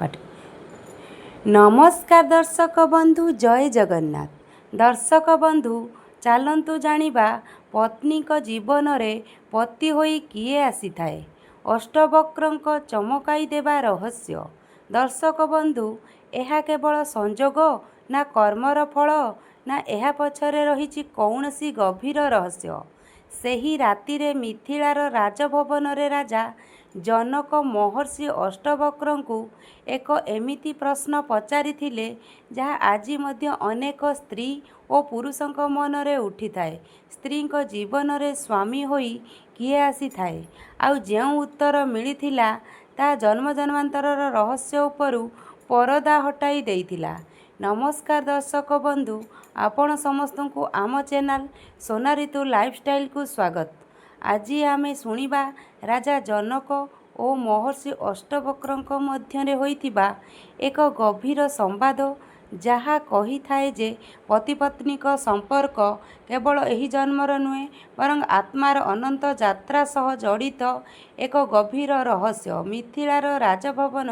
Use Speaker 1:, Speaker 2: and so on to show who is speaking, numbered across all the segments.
Speaker 1: पाठ। नमस्कार दर्शक बंधु, जय जगन्नाथ। दर्शक बंधु, चलतु जानिबा पत्नी जीवन में पति होई किए आसी थाए, अष्टवक्रंक चमकाई देवा रहस्य। दर्शक बंधु, यह केवल संजोग ना कर्मर फल ना यह पछरे रही कौनसी गभीर रहस्य। सेही रातिरे मिथिलार राजभवन रे राजा जनक महर्षि अष्टवक्रंकु एक एमिति प्रश्न पचारिथिले जहाँ आजि मध्य अनेक स्त्री और पुरुषंक मनरे उठी थाए। स्त्री जीवन रे स्वामी होई किए आसी थाए, आउ जेउ उत्तर मिलिथिला ता जन्म जन्मांतरर रहस्य उपरु परदा हटाई देइथिला। नमस्कार दर्शक बंधु, आपण समस्तंकु आम चैनल सोना ऋतु लाइफस्टाइल को स्वागत। आज आमे शुणिबा राजा जनक और महर्षि अष्टवक्रंक मध्यरे होइथिबा एक गभीर संवाद, जहा कही थाए जे पति पत्नी संपर्क केवल एही जन्मर नुहे बरं आत्मार अनंत यात्रा सह जड़ित एक गभीर रहस्य। मिथिलार राजभवन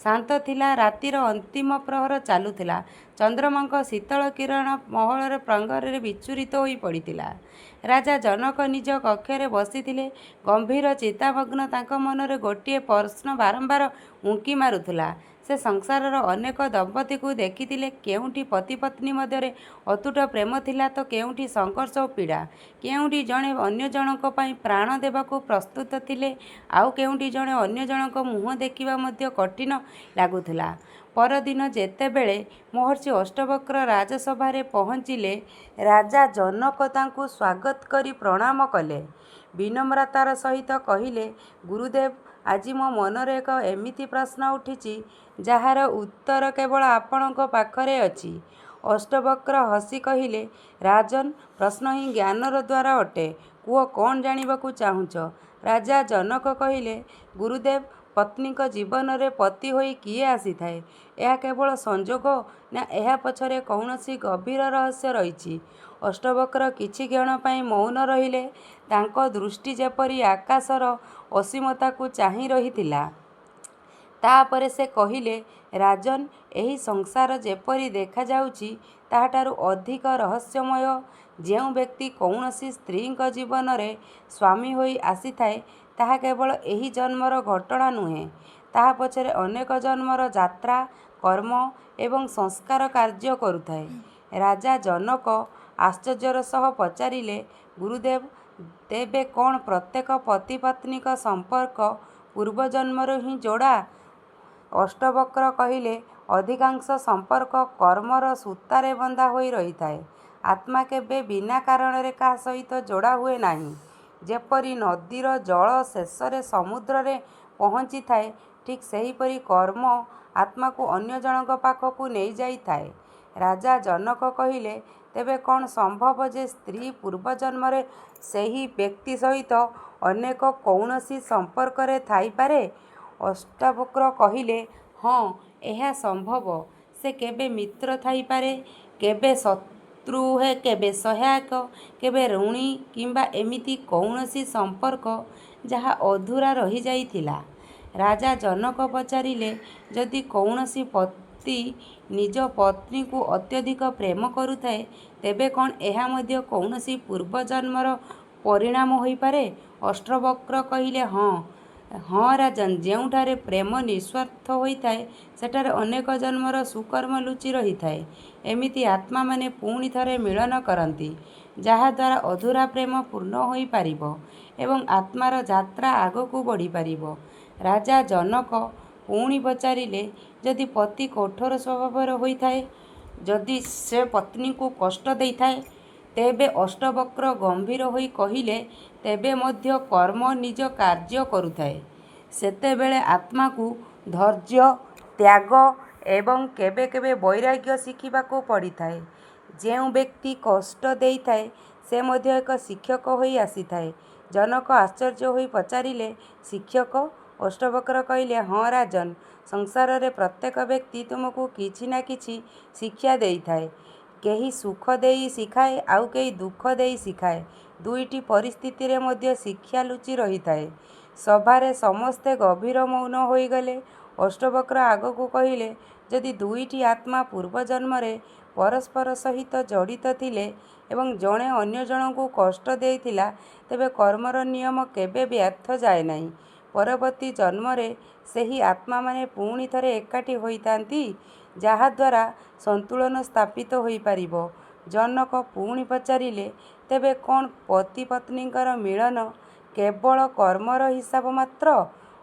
Speaker 1: शांत थिला। रातिर अंतिम प्रहर चालुथिला। चंद्रमा शीतल किरण महलर प्रांगण विचूरित हो पड़ता। राजा जनक निज कक्षे बसीथिले, गंभीर चिंतामग्न। तांक मनरे गोटे प्रश्न बारंबार उंकी मारुथुला। से संसारर अनेक दंपति को देखिथिले, केउंठी पति पत्नी मध्यरे अतुट प्रेम थिला तो केउंठी संघर्ष और पीड़ा, केउंठी जणे अन्य जनक पई प्राण देबाकू प्रस्तुत थिले, आउ केउंठी जणे अन्य जनक मुह देखिबा मध्य कठिन लागुथुला। परदिन जेतेबेले महर्षि अष्टवक्र राजसभारे पहुँचिले, राजा जनक तांकू स्वागत करी प्रणाम कले। विनम्रतार सहित कहिले, गुरुदेव, आज मो मनरे एक एमिति प्रश्न उठिछि जार उत्तर केवल आपणक पाखरे अछि। अष्टवक्र हसी कहिले, राजन, प्रश्न ही ज्ञानर द्वार अटे। कुह, कौन जानिबाकू चाहुछ? राजा जनक कहिले, गुरुदेव, पत्नी जीवन में पति होई किए आसी थाए, यह केवल संजोग ना यह पछरे कौनसी गभीर रहस्य रही? अष्टवक्र किछि क्षण पई मौन रहिले। तांको दृष्टि जेपरी आकाशर असीमता को चाहि रहिथिला। तापरे से कहिले, राजन, एही संसार जेपरी देखा जाउछि ताहाटारु अधिक रहस्यमय। जेउ व्यक्ति कौनसी स्त्री जीवन में स्वामी होई आसी थाए, ताहा केवल एही जन्मर घटना नुहे, ताहा पछरे अनेक जन्मर यात्रा, कर्म एवं संस्कार कार्य करुथाए। राजा जनक आश्चर्यर सह पचारिले, गुरुदेव, तेबे कौन प्रत्येक पति पत्नी संपर्क पूर्वजन्मर ही जोड़ा? अष्टवक्र कहिले, अधिकांश संपर्क कर्मर सूतारे बंधा होई रही थाए। आत्मा केबे बिना कारण रे का सहित जोड़ा हुए नाही। जेपरी नदीर जल शेषरे समुद्र रे पहुँची थाए, ठीक सेहीपरि कर्म आत्मा को अन्य जनक पाखकू नहीं जाई थाए। राजा जनक कहिले, तेबे कौन संभव जे स्त्री पूर्वजन्म रे सेही व्यक्ति सहित अनेक कौनसी संपर्क रे थाई पारे? अष्टवक्र कहिले, हाँ, यह संभव। से केबे मित्र थाई पारे, केबे शत्रु है, केबे सहायक, केबे ऋणी, किंबा एमिति कौनसी संपर्क जहा अधूरा रही जाइथिला। राजा जनक पचारिले, जदि कौनसी पति निज पत्नी को अत्यधिक प्रेम करुथाए, तेबे कौन एहा मध्य कौनसी पूर्वजन्मर परिणाम होई पारे? अष्टवक्र कहिले, हाँ हाँ राजन, जेउठारे प्रेम निस्वार्थ होइथाए, सेठारे अनेक जन्मर सुकर्म लुचि रही थाए। एमिति आत्मा माने पुणी थरे मिलन करती, जहा द्वारा अधूरा प्रेम पूर्ण होई पारिबो एवं आत्मार यात्रा आगकू बढ़ी पारिबो। राजा जनक पुणी पचारिले, जदि पति कठोर स्वभावर होइथाए, जदि से पत्नी को कष्ट देइथाए, तेबे अष्टवक्र गंभीर होई कहिले, तेबे मध्य कर्म निज कार्य करुथाए। सेतेबेले आत्मा को धैर्य, त्याग एवं केबे केबे वैराग्य शिखिबाकू पड़ी थाए। जेउ व्यक्ति कष्ट देइथाए, से मध्य एक शिक्षक होई आसी थाए। जनक आश्चर्य होई पचारिले, शिक्षक? अष्टवक्र कहिले, हाँ राजन, संसार रे प्रत्येक व्यक्ति तुमको किछि ना किछि शिक्षा देइथाए। केही सुख देई शिखाए, आउ केही दुख देई शिखाए। दुईटी परिस्थिति रे मध्य शिक्षा लुचि रही थाए। सभारे समस्ते गभीर मौन होईगले। ଅଷ୍ଟବକ୍ର ଆଗକୁ କହିଲେ, ଯଦି ଦୁଇଟି ଆତ୍ମା ପୂର୍ବଜନ୍ମରେ ପରସ୍ପର ସହିତ ଜଡ଼ିତ ଥିଲେ ଏବଂ ଜଣେ ଅନ୍ୟ ଜଣଙ୍କୁ କଷ୍ଟ ଦେଇଥିଲା, ତେବେ କର୍ମର ନିୟମ କେବେ ବ୍ୟର୍ଥ ଯାଏ ନାହିଁ। ପରବର୍ତ୍ତୀ ଜନ୍ମରେ ସେହି ଆତ୍ମାମାନେ ପୁଣି ଥରେ ଏକାଠି ହୋଇଥାନ୍ତି, ଯାହାଦ୍ୱାରା ସନ୍ତୁଳନ ସ୍ଥାପିତ ହୋଇପାରିବ। ଜନକ ପୁଣି ପଚାରିଲେ, ତେବେ କ'ଣ ପତି ପତ୍ନୀଙ୍କର ମିଳନ କେବଳ କର୍ମର ହିସାବ ମାତ୍ର?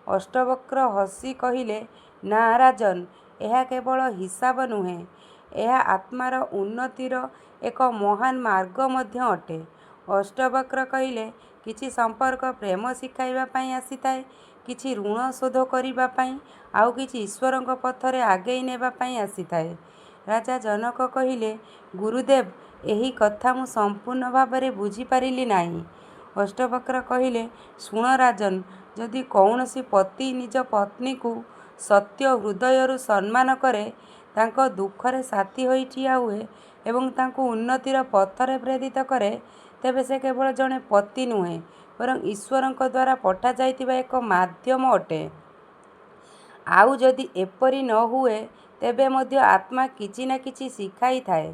Speaker 1: ଅଷ୍ଟବକ୍ର ହସି କହିଲେ, ନା ରାଜନ୍, ଏହା କେବଳ ହିସାବ ନୁହେଁ, ଏହା ଆତ୍ମାର ଉନ୍ନତିର ଏକ ମହାନ ମାର୍ଗ ମଧ୍ୟ ଅଟେ। ଅଷ୍ଟବକ୍ର କହିଲେ, କିଛି ସମ୍ପର୍କ ପ୍ରେମ ଶିଖାଇବା ପାଇଁ ଆସିଥାଏ, କିଛି ଋଣ ଶୋଧ କରିବା ପାଇଁ, ଆଉ କିଛି ଈଶ୍ୱରଙ୍କ ପଥରେ ଆଗେଇ ନେବା ପାଇଁ ଆସିଥାଏ। ରାଜା ଜନକ କହିଲେ, ଗୁରୁଦେବ, ଏହି କଥା ମୁଁ ସମ୍ପୂର୍ଣ୍ଣ ଭାବରେ ବୁଝିପାରିଲି ନାହିଁ। ଅଷ୍ଟବକ୍ର କହିଲେ, ଶୁଣ ରାଜନ୍, ଯଦି କୌଣସି ପତି ନିଜ ପତ୍ନୀକୁ ସତ୍ୟ ହୃଦୟରୁ ସମ୍ମାନ କରେ, ତାଙ୍କ ଦୁଃଖରେ ସାଥୀ ହୋଇ ଠିଆ ହୁଏ ଏବଂ ତାଙ୍କୁ ଉନ୍ନତିର ପଥରେ ପ୍ରେରିତ କରେ, ତେବେ ସେ କେବଳ ଜଣେ ପତି ନୁହେଁ, ବରଂ ଈଶ୍ୱରଙ୍କ ଦ୍ୱାରା ପଠାଯାଇଥିବା ଏକ ମାଧ୍ୟମ ଅଟେ। ଆଉ ଯଦି ଏପରି ନ ହୁଏ, ତେବେ ମଧ୍ୟ ଆତ୍ମା କିଛି ନା କିଛି ଶିଖାଇଥାଏ।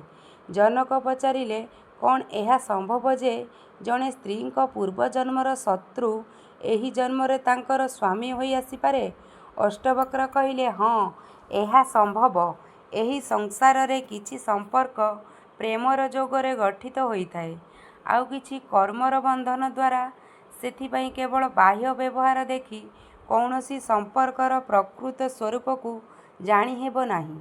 Speaker 1: ଜନକ ପଚାରିଲେ, କ'ଣ ଏହା ସମ୍ଭବ ଯେ ଜଣେ ସ୍ତ୍ରୀଙ୍କ ପୂର୍ବଜନ୍ମର ଶତ୍ରୁ ଏହି ଜନ୍ମରେ ତାଙ୍କର ସ୍ୱାମୀ ହୋଇ ଆସିପାରେ? ଅଷ୍ଟବକ୍ର କହିଲେ, ହଁ, ଏହା ସମ୍ଭବ। ଏହି ସଂସାରରେ କିଛି ସମ୍ପର୍କ ପ୍ରେମର ଯୋଗରେ ଗଠିତ ହୋଇଥାଏ, ଆଉ କିଛି କର୍ମର ବନ୍ଧନ ଦ୍ୱାରା। ସେଥିପାଇଁ କେବଳ ବାହ୍ୟ ବ୍ୟବହାର ଦେଖି କୌଣସି ସମ୍ପର୍କର ପ୍ରକୃତ ସ୍ୱରୂପକୁ ଜାଣିହେବ ନାହିଁ।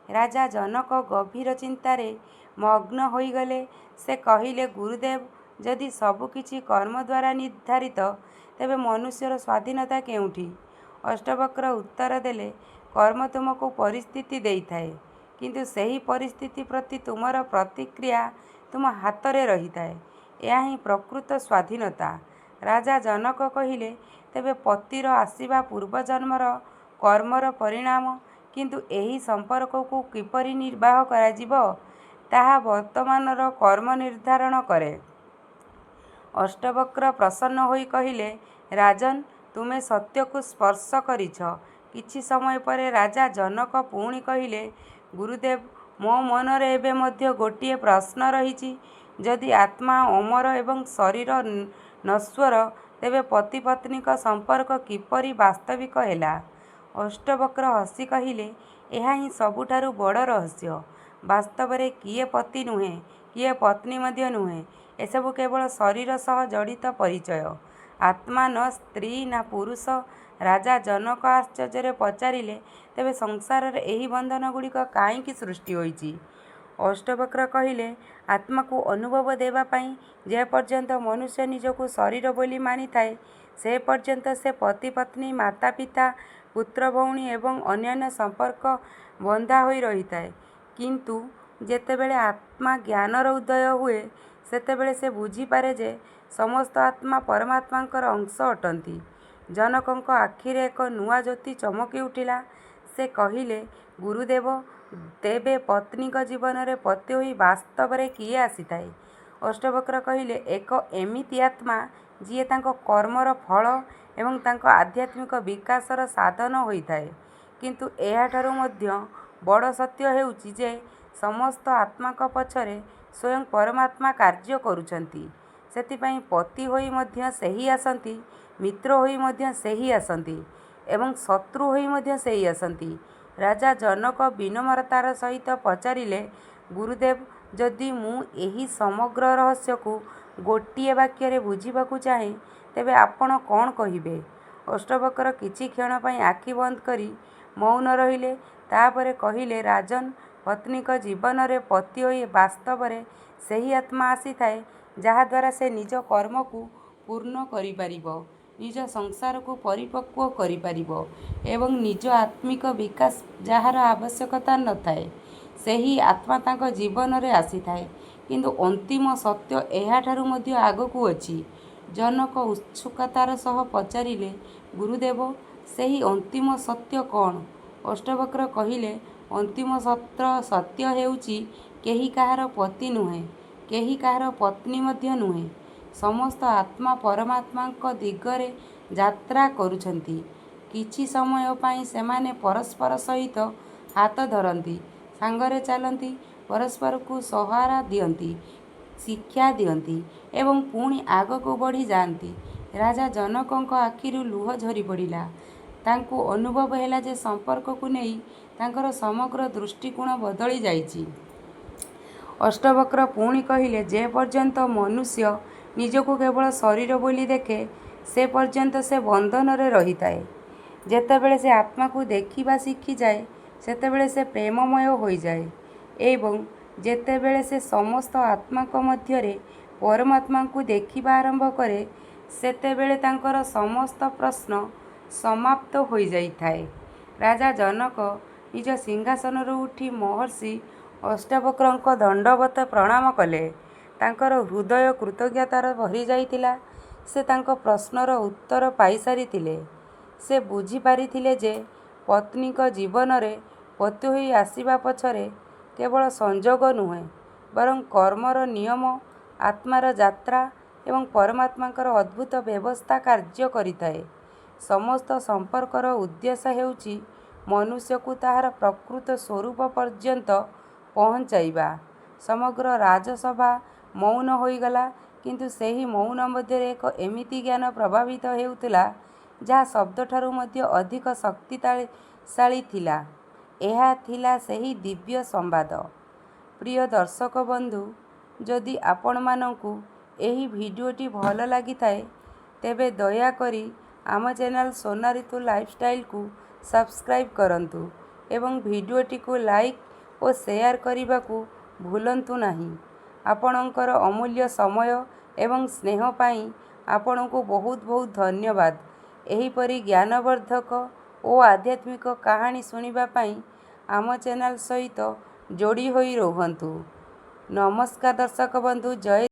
Speaker 1: ରାଜା ଜନକ ଗଭୀର ଚିନ୍ତାରେ ମଗ୍ନ ହୋଇଗଲେ। ସେ କହିଲେ, ଗୁରୁଦେବ, ଯଦି ସବୁକିଛି କର୍ମ ଦ୍ୱାରା ନିର୍ଦ୍ଧାରିତ, ତେବେ ମନୁଷ୍ୟର ସ୍ୱାଧୀନତା କେଉଁଠି? ଅଷ୍ଟବକ୍ର ଉତ୍ତର ଦେଲେ, କର୍ମ ତୁମକୁ ପରିସ୍ଥିତି ଦେଇଥାଏ, କିନ୍ତୁ ସେହି ପରିସ୍ଥିତି ପ୍ରତି ତୁମର ପ୍ରତିକ୍ରିୟା ତୁମ ହାତରେ ରହିଥାଏ। ଏହା ହିଁ ପ୍ରକୃତ ସ୍ୱାଧୀନତା। ରାଜା ଜନକ କହିଲେ, ତେବେ ପତିର ଆସିବା ପୂର୍ବଜନ୍ମର କର୍ମର ପରିଣାମ, କିନ୍ତୁ ଏହି ସମ୍ପର୍କକୁ କିପରି ନିର୍ବାହ କରାଯିବ, ତାହା ବର୍ତ୍ତମାନର କର୍ମ ନିର୍ଦ୍ଧାରଣ କରେ। ଅଷ୍ଟବକ୍ର ପ୍ରସନ୍ନ ହୋଇ କହିଲେ, ରାଜନ୍, ତୁମେ ସତ୍ୟକୁ ସ୍ପର୍ଶ କରିଛ। କିଛି ସମୟ ପରେ ରାଜା ଜନକ ପୁଣି କହିଲେ, ଗୁରୁଦେବ, ମୋ ମନରେ ଏବେ ମଧ୍ୟ ଗୋଟିଏ ପ୍ରଶ୍ନ ରହିଛି। ଯଦି ଆତ୍ମା ଅମର ଏବଂ ଶରୀର ନଶ୍ୱର, ତେବେ ପତି ପତ୍ନୀଙ୍କ ସମ୍ପର୍କ କିପରି ବାସ୍ତବିକ ହେଲା? ଅଷ୍ଟବକ୍ର ହସି କହିଲେ, ଏହା ହିଁ ସବୁଠାରୁ ବଡ଼ ରହସ୍ୟ। ବାସ୍ତବରେ କିଏ ପତି ନୁହେଁ, କିଏ ପତ୍ନୀ ମଧ୍ୟ ନୁହେଁ, ଏସବୁ କେବଳ ଶରୀର ସହ ଜଡ଼ିତ ପରିଚୟ। ଆତ୍ମା ନ ସ୍ତ୍ରୀ ନା ପୁରୁଷ। ରାଜା ଜନକ ଆଶ୍ଚର୍ଯ୍ୟରେ ପଚାରିଲେ, ତେବେ ସଂସାରରେ ଏହି ବନ୍ଧନଗୁଡ଼ିକ କାହିଁକି ସୃଷ୍ଟି ହୋଇଛି? ଅଷ୍ଟବକ୍ର କହିଲେ, ଆତ୍ମାକୁ ଅନୁଭବ ଦେବା ପାଇଁ ଯେ ପର୍ଯ୍ୟନ୍ତ ମନୁଷ୍ୟ ନିଜକୁ ଶରୀର ବୋଲି ମାନିଥାଏ, ସେ ପର୍ଯ୍ୟନ୍ତ ସେ ପତି ପତ୍ନୀ, ମାତା ପିତା, ପୁତ୍ର ଭଉଣୀ ଏବଂ ଅନ୍ୟାନ୍ୟ ସମ୍ପର୍କ ବନ୍ଧା ହୋଇ ରହିଥାଏ। କିନ୍ତୁ ଯେତେବେଳେ ଆତ୍ମା ଜ୍ଞାନର ଉଦୟ ହୁଏ, ସେତେବେଳେ ସେ ବୁଝିପାରେ ଯେ ସମସ୍ତ ଆତ୍ମା ପରମାତ୍ମାଙ୍କର ଅଂଶ ଅଟନ୍ତି। ଜନକଙ୍କ ଆଖିରେ ଏକ ନୂଆ ଜ୍ୟୋତି ଚମକି ଉଠିଲା। ସେ କହିଲେ, ଗୁରୁଦେବ, ତେବେ ପତ୍ନୀଙ୍କ ଜୀବନରେ ପତି ହୋଇ ବାସ୍ତବରେ କିଏ ଆସିଥାଏ? ଅଷ୍ଟବକ୍ର କହିଲେ, ଏକ ଏମିତି ଆତ୍ମା ଯିଏ ତାଙ୍କ କର୍ମର ଫଳ ଏବଂ ତାଙ୍କ ଆଧ୍ୟାତ୍ମିକ ବିକାଶର ସାଧନ ହୋଇଥାଏ। କିନ୍ତୁ ଏହାଠାରୁ ମଧ୍ୟ ବଡ଼ ସତ୍ୟ ହେଉଛି ଯେ ସମସ୍ତ ଆତ୍ମାଙ୍କ ପଛରେ ସ୍ୱୟଂ ପରମାତ୍ମା କାର୍ଯ୍ୟ କରୁଛନ୍ତି। ସେଥିପାଇଁ ପତି ହୋଇ ମଧ୍ୟ ସେହି ଆସନ୍ତି, ମିତ୍ର ହୋଇ ମଧ୍ୟ ସେହି ଆସନ୍ତି ଏବଂ ଶତ୍ରୁ ହୋଇ ମଧ୍ୟ ସେହି ଆସନ୍ତି। ରାଜା ଜନକ ବିନମ୍ରତାର ସହିତ ପଚାରିଲେ, ଗୁରୁଦେବ, ଯଦି ମୁଁ ଏହି ସମଗ୍ର ରହସ୍ୟକୁ ଗୋଟିଏ ବାକ୍ୟରେ ବୁଝିବାକୁ ଚାହେଁ, ତେବେ ଆପଣ କ'ଣ କହିବେ? ଅଷ୍ଟବକ୍ର କିଛି କ୍ଷଣ ପାଇଁ ଆଖି ବନ୍ଦ କରି ମୌନ ରହିଲେ। ତାପରେ କହିଲେ, ରାଜନ୍, ପତ୍ନୀଙ୍କ ଜୀବନରେ ପତି ହୋଇ ବାସ୍ତବରେ ସେହି ଆତ୍ମା ଆସିଥାଏ, ଯାହାଦ୍ୱାରା ସେ ନିଜ କର୍ମକୁ ପୂର୍ଣ୍ଣ କରିପାରିବ, ନିଜ ସଂସାରକୁ ପରିପକ୍ୱ କରିପାରିବ ଏବଂ ନିଜ ଆତ୍ମିକ ବିକାଶ ଯାହାର ଆବଶ୍ୟକତା ନଥାଏ, ସେହି ଆତ୍ମା ତାଙ୍କ ଜୀବନରେ ଆସିଥାଏ। କିନ୍ତୁ ଅନ୍ତିମ ସତ୍ୟ ଏହାଠାରୁ ମଧ୍ୟ ଆଗକୁ ଅଛି। ଜନକ ଉତ୍ସୁକତାର ସହ ପଚାରିଲେ, ଗୁରୁଦେବ, ସେହି ଅନ୍ତିମ ସତ୍ୟ କ'ଣ? ଅଷ୍ଟବକ୍ର କହିଲେ, ଅନ୍ତିମ ସତ୍ୟ ହେଉଛି କେହି କାହାର ପତି ନୁହେଁ, କେହି କାହାର ପତ୍ନୀ ମଧ୍ୟ ନୁହେଁ। ସମସ୍ତ ଆତ୍ମା ପରମାତ୍ମାଙ୍କ ଦିଗରେ ଯାତ୍ରା କରୁଛନ୍ତି। କିଛି ସମୟ ପାଇଁ ସେମାନେ ପରସ୍ପର ସହିତ ହାତ ଧରନ୍ତି, ସାଙ୍ଗରେ ଚାଲନ୍ତି, ପରସ୍ପରକୁ ସହାରା ଦିଅନ୍ତି, ଶିକ୍ଷା ଦିଅନ୍ତି ଏବଂ ପୁଣି ଆଗକୁ ବଢ଼ି ଯାଆନ୍ତି। ରାଜା ଜନକଙ୍କ ଆଖିରୁ ଲୁହ ଝରି ପଡ଼ିଲା। ତାଙ୍କୁ ଅନୁଭବ ହେଲା ଯେ ସମ୍ପର୍କକୁ ନେଇ ତାଙ୍କର ସମଗ୍ର ଦୃଷ୍ଟିକୋଣ ବଦଳି ଯାଇଛି। ଅଷ୍ଟବକ୍ର ପୁଣି କହିଲେ, ଯେ ପର୍ଯ୍ୟନ୍ତ ମନୁଷ୍ୟ ନିଜକୁ କେବଳ ଶରୀର ବୋଲି ଦେଖେ, ସେ ପର୍ଯ୍ୟନ୍ତ ସେ ବନ୍ଧନରେ ରହିଥାଏ। ଯେତେବେଳେ ସେ ଆତ୍ମାକୁ ଦେଖିବା ଶିଖିଯାଏ, ସେତେବେଳେ ସେ ପ୍ରେମମୟ ହୋଇଯାଏ ଏବଂ ଯେତେବେଳେ ସେ ସମସ୍ତ ଆତ୍ମାଙ୍କ ମଧ୍ୟରେ ପରମାତ୍ମାଙ୍କୁ ଦେଖିବା ଆରମ୍ଭ କରେ, ସେତେବେଳେ ତାଙ୍କର ସମସ୍ତ ପ୍ରଶ୍ନ ସମାପ୍ତ ହୋଇଯାଇଥାଏ। ରାଜା ଜନକ ନିଜ ସିଂହାସନରୁ ଉଠି ମହର୍ଷି ଅଷ୍ଟବକ୍ରଙ୍କୁ ଦଣ୍ଡବତ ପ୍ରଣାମ କଲେ। ତାଙ୍କର ହୃଦୟ କୃତଜ୍ଞତାରେ ଭରିଯାଇଥିଲା। ସେ ତାଙ୍କ ପ୍ରଶ୍ନର ଉତ୍ତର ପାଇସାରିଥିଲେ। ସେ ବୁଝିପାରିଥିଲେ ଯେ ପତ୍ନୀଙ୍କ ଜୀବନରେ ପତି ହୋଇ ଆସିବା ପଛରେ କେବଳ ସଂଯୋଗ ନୁହେଁ, ବରଂ କର୍ମର ନିୟମ, ଆତ୍ମାର ଯାତ୍ରା ଏବଂ ପରମାତ୍ମାଙ୍କର ଅଦ୍ଭୁତ ବ୍ୟବସ୍ଥା କାର୍ଯ୍ୟ କରିଥାଏ। ସମସ୍ତ ସମ୍ପର୍କର ଉଦ୍ଦେଶ୍ୟ ହେଉଛି ମନୁଷ୍ୟକୁ ତାହାର ପ୍ରକୃତ ସ୍ୱରୂପ ପର୍ଯ୍ୟନ୍ତ ପହଞ୍ଚାଇବା। ସମଗ୍ର ରାଜସଭା ମୌନ ହୋଇଗଲା, କିନ୍ତୁ ସେହି ମୌନ ମଧ୍ୟରେ ଏକ ଏମିତି ଜ୍ଞାନ ପ୍ରବାହିତ ହେଉଥିଲା, ଯାହା ଶବ୍ଦଠାରୁ ମଧ୍ୟ ଅଧିକ ଶକ୍ତିଶାଳୀ ଥିଲା। ଏହା ଥିଲା ସେହି ଦିବ୍ୟ ସମ୍ବାଦ। ପ୍ରିୟ ଦର୍ଶକ ବନ୍ଧୁ, ଯଦି ଆପଣମାନଙ୍କୁ ଏହି ଭିଡ଼ିଓଟି ଭଲ ଲାଗିଥାଏ, ତେବେ ଦୟାକରି ଆମ ଚ୍ୟାନେଲ ସୋନା ରିତୁ ଲାଇଫଷ୍ଟାଇଲକୁ ସବସ୍କ୍ରାଇବ୍ କରନ୍ତୁ ଏବଂ ଭିଡ଼ିଓଟିକୁ ଲାଇକ୍ ଓ ସେୟାର କରିବାକୁ ଭୁଲନ୍ତୁ ନାହିଁ। ଆପଣଙ୍କର ଅମୂଲ୍ୟ ସମୟ ଏବଂ ସ୍ନେହ ପାଇଁ ଆପଣଙ୍କୁ ବହୁତ ବହୁତ ଧନ୍ୟବାଦ। ଏହିପରି ଜ୍ଞାନବର୍ଦ୍ଧକ ଓ ଆଧ୍ୟାତ୍ମିକ କାହାଣୀ ଶୁଣିବା ପାଇଁ ଆମ ଚ୍ୟାନେଲ ସହିତ ଯୋଡ଼ି ହୋଇ ରୁହନ୍ତୁ। ନମସ୍କାର ଦର୍ଶକ ବନ୍ଧୁ, ଜୟ